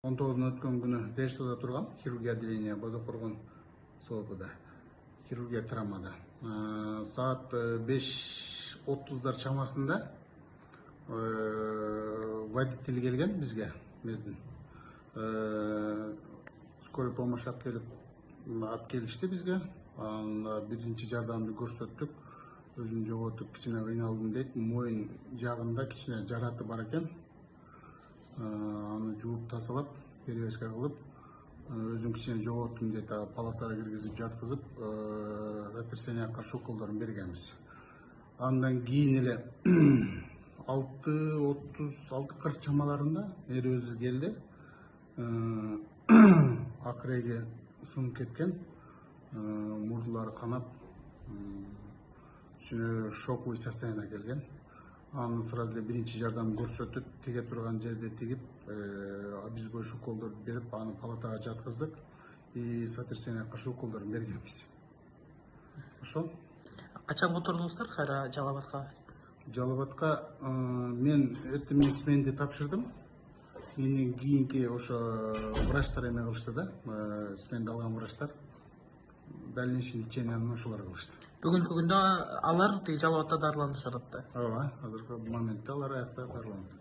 19 өткөн күнү Дештода тургам, хирургия отделения Бозокоргон сообуда, хирургия травмада. Саат 5:30 чамасында водитель келген бизге, мердин. Скорый помощь алып келишти бизге. Биринчи жардамды көрсөттүк. Өзүн жоготуп, кичине кыйналдым дейт. Моюн жагында кичине жараты бар экен. Аны жууп тазалап, перевязка кылып, өзүм кичине жоготтум дейт. Палатага киргизип жаткызып, сотрясенияга каршы уколдорун бергенбиз. Андан кийин эле 6:30-6:40 чамаларында эр өзү келди. Акыреги сынып кеткен, мурдулары канап, шоковый состояние келген. Аны сразу эле биринчи жардам көрсөтүп, тиге турган жерде тигип, обезболивающий уколдорду берип, аны палатага жаткыздык и сотрясенияга каршы уколдорун бергенбиз. Ошо. Качан котордуңуздар кайра Жалал Абадка? Жалал Абадка мен эртең сменди тапшырдым. Менден кийинки ошо врачтар эме кылышты да, сменди алган врачтар дальнейший лечениени ошолор кылышты. Бүгүнкү күндө алар Жалал Абадта дарыланып жатат да. Ооба, азыркы моментте алар аякта дарыланат.